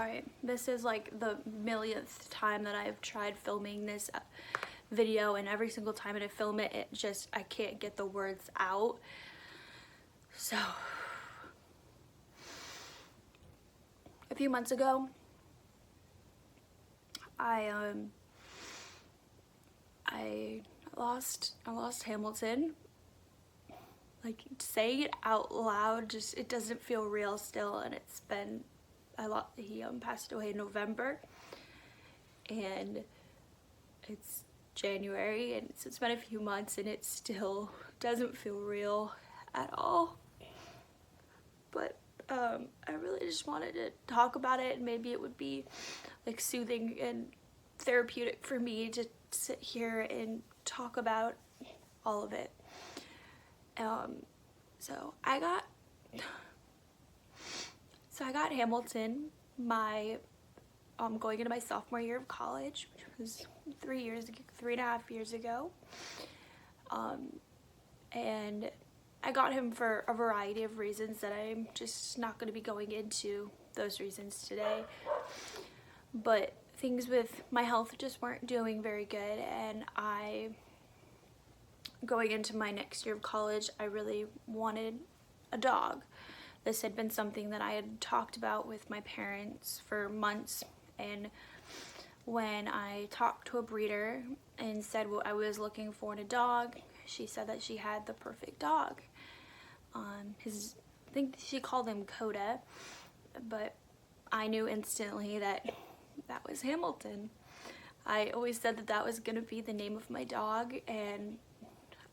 Alright, this is like the millionth time that I've tried filming this video, and every single time I film it, I can't get the words out. So, a few months ago, I lost Hamilton. Like, saying it out loud, it doesn't feel real still, and it's been he passed away in November, and it's January, and it's been a few months, and it still doesn't feel real at all. But I really just wanted to talk about it, and maybe it would be like soothing and therapeutic for me to sit here and talk about all of it. So I got Hamilton going into my sophomore year of college, which was 3.5 years ago. And I got him for a variety of reasons that I'm just not going to be going into those reasons today. But things with my health just weren't doing very good, and going into my next year of college, I really wanted a dog. This had been something that I had talked about with my parents for months, and when I talked to a breeder and said what I was looking for in a dog, she said that she had the perfect dog. I think she called him Coda, but I knew instantly that that was Hamilton. I always said that that was going to be the name of my dog, and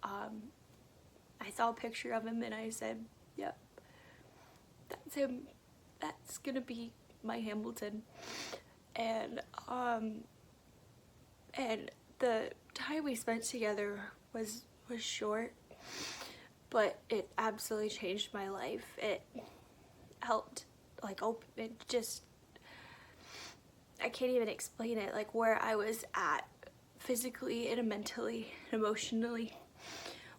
I saw a picture of him and I said, yep, that's him. That's gonna be my Hamilton. And the time we spent together was short, but it absolutely changed my life. It helped, like, I can't even explain it, like where I was at physically and mentally and emotionally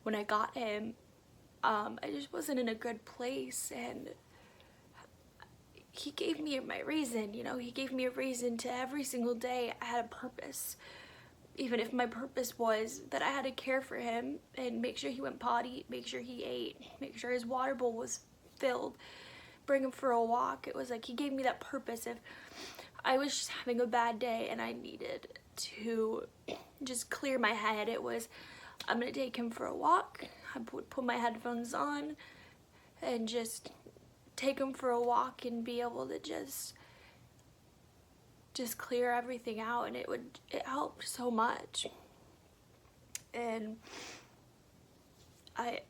when I got him. I just wasn't in a good place, and he gave me my reason, he gave me a reason to every single day. I had a purpose, even if my purpose was that I had to care for him and make sure he went potty, make sure he ate, make sure his water bowl was filled, bring him for a walk. It was like he gave me that purpose. If I was just having a bad day and I needed to just clear my head, it was, I'm gonna take him for a walk. I would put my headphones on and just take him for a walk and be able to just clear everything out, and it helped so much. And I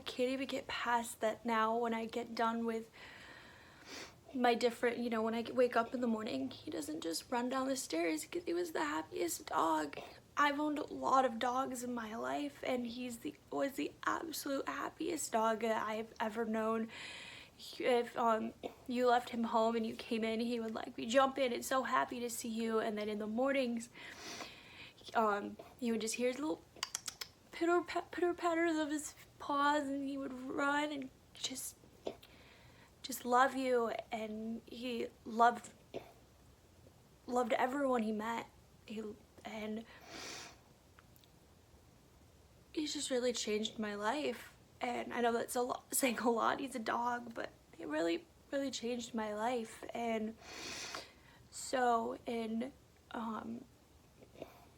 can't even get past that now. When I get done with my different, when I wake up in the morning, he doesn't just run down the stairs because he was the happiest dog. I've owned a lot of dogs in my life, and was the absolute happiest dog that I've ever known. If you left him home and you came in, he would like be jumping and so happy to see you. And then in the mornings, you would just hear his little pitter patters of his paws, and he would run and just love you. And he loved everyone he met. And he's just really changed my life. And I know that's saying a lot, he's a dog, but it really, really changed my life. And so in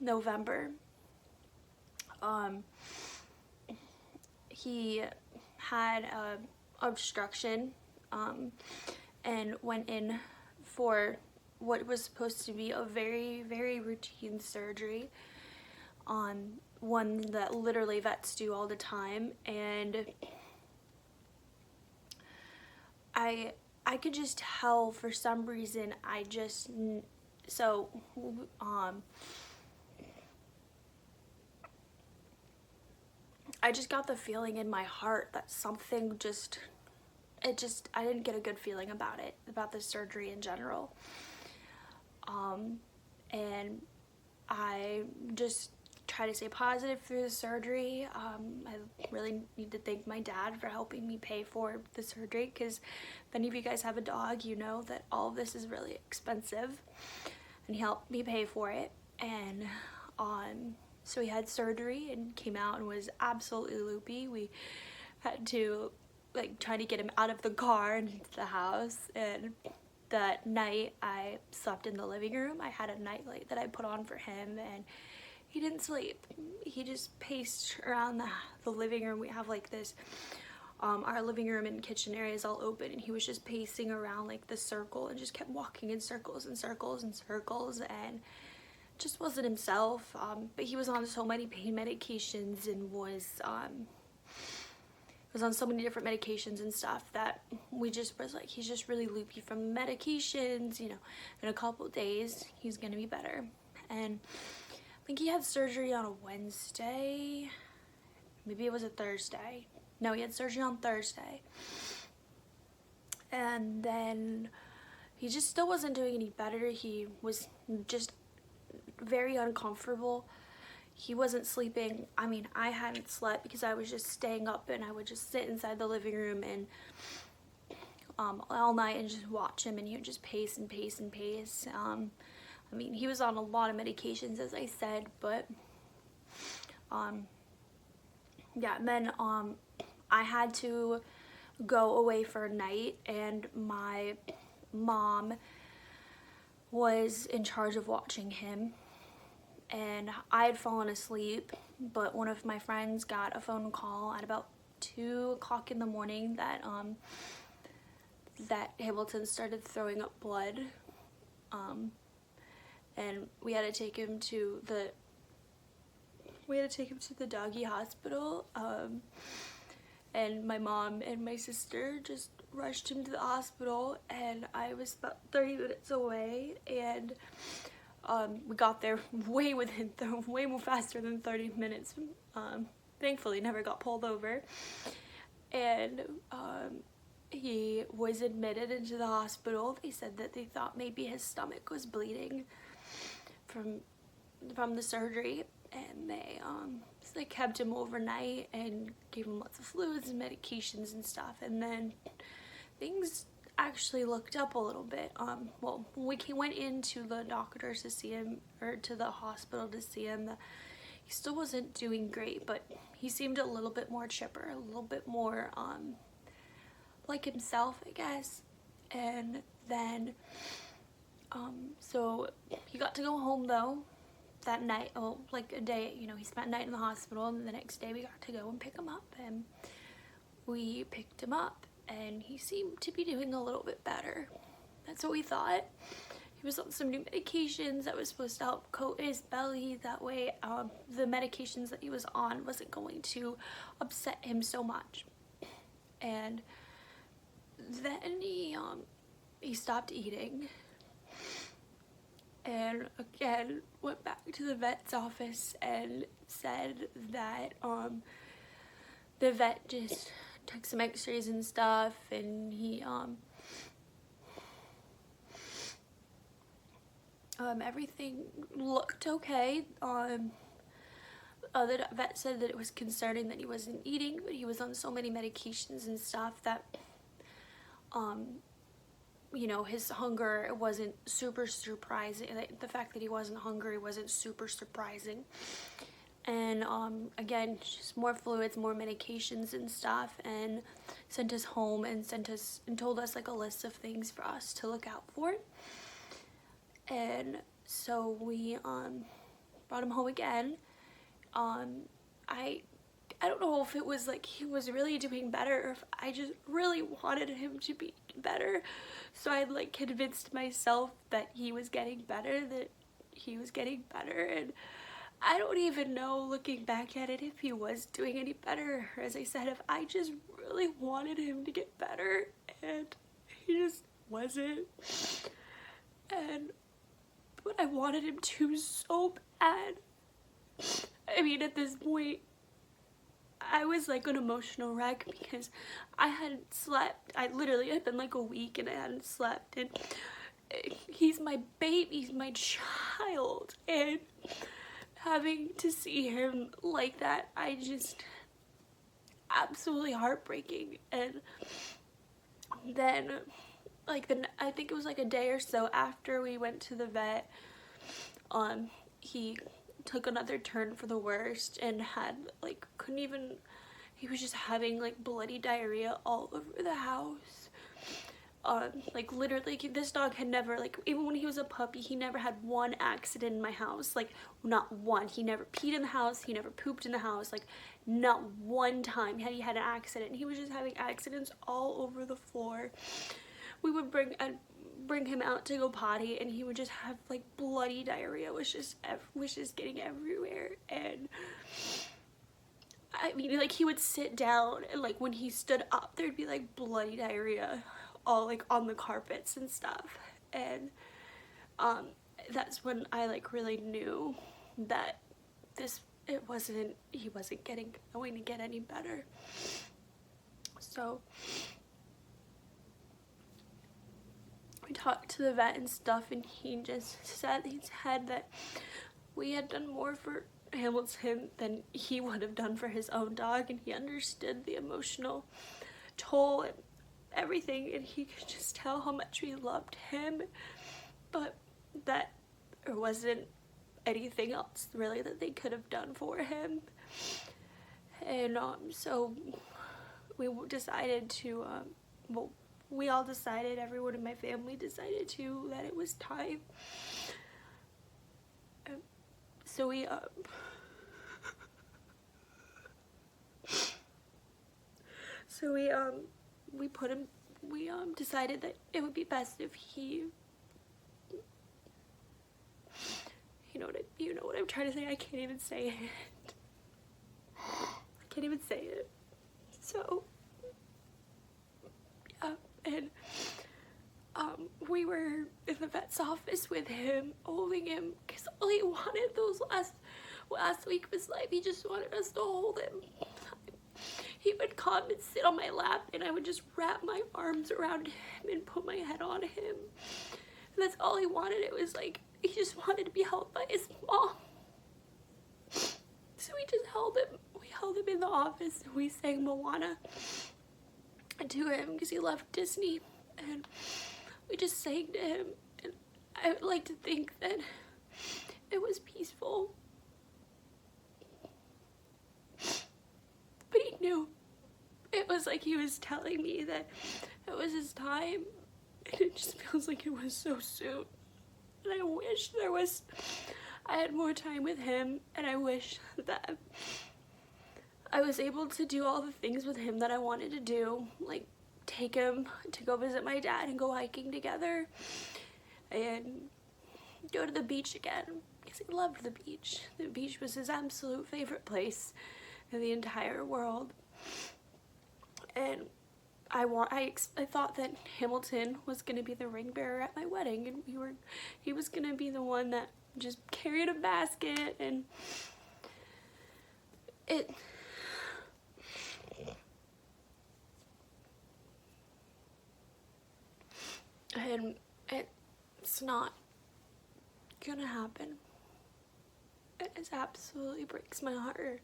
November, he had obstruction and went in for what was supposed to be a very, very routine surgery, one that literally vets do all the time. And I could just tell for some reason, I just got the feeling in my heart that something I didn't get a good feeling about the surgery in general. And I just try to stay positive through the surgery. I really need to thank my dad for helping me pay for the surgery, because if any of you guys have a dog, you know that all of this is really expensive, and he helped me pay for it. And so he had surgery and came out and was absolutely loopy. We had to like try to get him out of the car and into the house, and that night I slept in the living room. I had a nightlight that I put on for him, and he didn't sleep. He just paced around the living room. We have like this, our living room and kitchen area is all open, and he was just pacing around like the circle and just kept walking in circles and circles and circles, and just wasn't himself. But he was on so many pain medications and was on so many different medications and stuff that we just was like, he's just really loopy from the medications, you know. In a couple days he's gonna be better. And I think he had surgery on a Wednesday, maybe it was a Thursday. No, he had surgery on Thursday, and then he just still wasn't doing any better. He was just very uncomfortable. He wasn't sleeping. I mean, I hadn't slept because I was just staying up, and I would just sit inside the living room and all night and just watch him, and he would just pace and pace and pace. I mean, he was on a lot of medications, as I said, but yeah. And then I had to go away for a night, and my mom was in charge of watching him. And I had fallen asleep, but one of my friends got a phone call at about 2 o'clock in the morning that Hamilton started throwing up blood, and we had to take him to the doggy hospital, and my mom and my sister just rushed him to the hospital, and I was about 30 minutes away, and we got there way more faster than 30 minutes. Thankfully never got pulled over, and he was admitted into the hospital. They said that they thought maybe his stomach was bleeding from the surgery, and they kept him overnight and gave him lots of fluids and medications and stuff. And then things actually looked up a little bit. Well, when we went into the doctors to see him, or to the hospital to see him, he still wasn't doing great, but he seemed a little bit more chipper, a little bit more like himself, I guess. And then so he got to go home though that night. Oh, like a day, you know, he spent a night in the hospital, and the next day we got to go and pick him up, and we picked him up, and he seemed to be doing a little bit better. That's what we thought. He was on some new medications that was supposed to help coat his belly. That way the medications that he was on wasn't going to upset him so much. And then he stopped eating, and again went back to the vet's office and said that the vet just took some x-rays and stuff, and he everything looked okay. The vet said that it was concerning that he wasn't eating, but he was on so many medications and stuff that you know, his hunger wasn't super surprising. The fact that he wasn't hungry wasn't super surprising. And again, just more fluids, more medications and stuff, and sent us home and told us like a list of things for us to look out for. And so we brought him home again. I don't know if it was like he was really doing better, or if I just really wanted him to be better. So I like convinced myself that he was getting better, and I don't even know, looking back at it, if he was doing any better. As I said, if I just really wanted him to get better, and he just wasn't. But I wanted him to so bad. I mean, at this point, I was like an emotional wreck because I hadn't slept. I literally had been like a week and I hadn't slept, and he's my baby, he's my child, and having to see him like that, I just, absolutely heartbreaking. And then like I think it was like a day or so after we went to the vet, he took another turn for the worst and had like he was just having like bloody diarrhea all over the house. Like literally this dog had never, like even when he was a puppy, he never had one accident in my house, like not one. He never peed in the house, he never pooped in the house, like not one time had he had an accident. He was just having accidents all over the floor. We would bring him out to go potty and he would just have like bloody diarrhea, was just getting everywhere. And I mean, like he would sit down and like when he stood up there'd be like bloody diarrhea all like on the carpets and stuff. And that's when I like really knew that he wasn't going to get any better. So we talked to the vet and stuff, and he just said that we had done more for Hamilton than he would have done for his own dog, and he understood the emotional toll and everything, and he could just tell how much we loved him, but that there wasn't anything else really that they could have done for him. And so we decided to we all decided, everyone in my family decided too, that it was time. So we decided that it would be best if he, you know what I'm trying to say, I can't even say it. So yeah, and we were in the vet's office with him, holding him, because all he wanted those last week of his life, he just wanted us to hold him. He would come and sit on my lap, and I would just wrap my arms around him and put my head on him. And that's all he wanted. It was like, he just wanted to be held by his mom. So we just held him. We held him in the office, and we sang Moana to him because he loved Disney. And we just sang to him. And I would like to think that it was peaceful. But he knew. It was like he was telling me that it was his time, and it just feels like it was so soon. And I wish I had more time with him, and I wish that I was able to do all the things with him that I wanted to do, like take him to go visit my dad and go hiking together and go to the beach again, because he loved the beach. The beach was his absolute favorite place in the entire world. And I thought that Hamilton was going to be the ring bearer at my wedding, and he was going to be the one that just carried a basket, and it's not gonna happen. It just absolutely breaks my heart.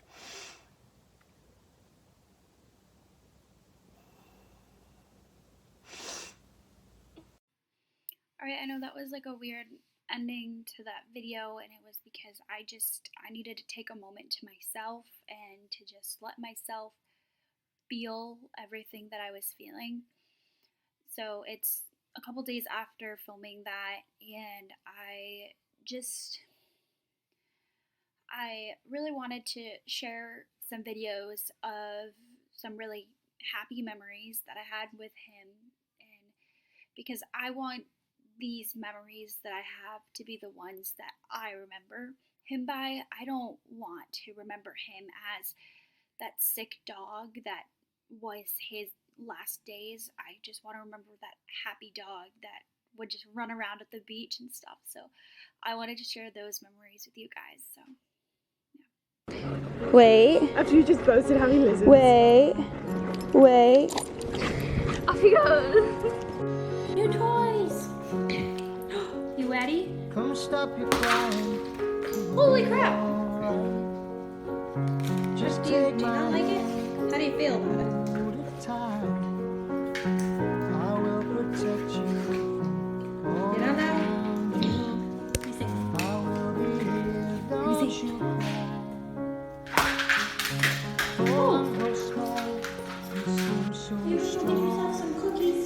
Alright, I know that was like a weird ending to that video, and it was because I needed to take a moment to myself and to just let myself feel everything that I was feeling. So it's a couple days after filming that, and I really wanted to share some videos of some really happy memories that I had with him, and because I want these memories that I have to be the ones that I remember him by. I don't want to remember him as that sick dog that was his last days. I just want to remember that happy dog that would just run around at the beach and stuff. So I wanted to share those memories with you guys. So yeah. Wait. After you just boasted how many lizards. Wait. Off he goes. New toys. You ready? Come stop your crying. Holy crap. Do you not like it? How do you feel about it? You know that? Let me see. Let me see. Oh. You should get yourself some cookies.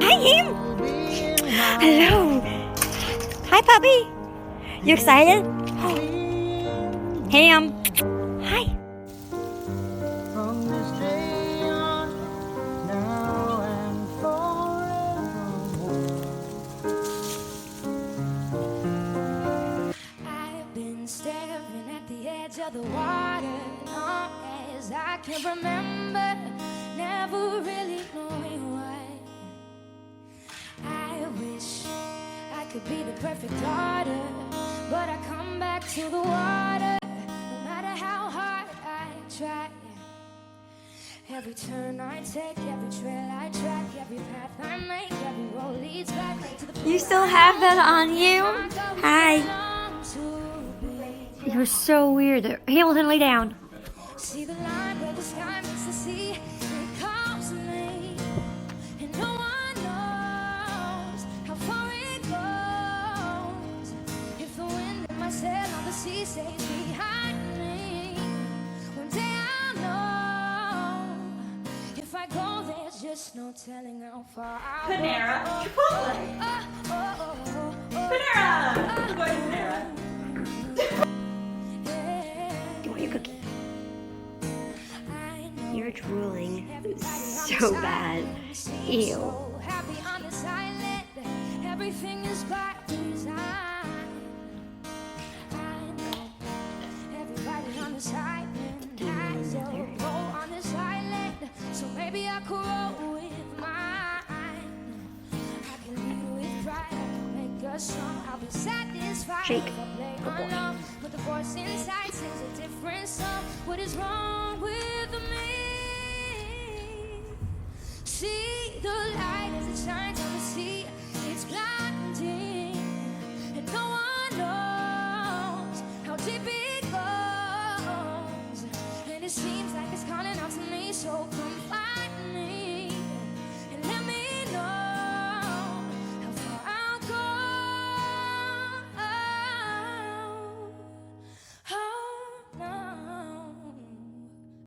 Hi, Em. Hello. Hi, puppy. You excited? Ham. Hi. From this day on, now and forevermore. I've been staring at the edge of the water long as I can remember, never really knowing why. I wish I could be the perfect daughter, but I come back to the water no matter how hard I try. Every turn I take, every trail I track, every path I make, every road leads back to the You still have that on you? Hi. You're so weird. Hamilton, lay down. See the line where the sky meets the sea, it calls me, and no one knows how far it goes. If the wind in my sail on the sea stays behind me, one day I'll know. If I go, there's just no telling how far I'll go. Panera, Chipotle. Panera. I'm going to Panera. You want your cookie? You're drooling so bad. Ew. Happy on this island, everything is by design. I know everybody on this island has a role on this island, so maybe I could roll with mine. I can lead with pride, I can make us strong. I'll be satisfied Shake. if I play Good boy. along, but the voice inside sings a different song. What is wrong with me?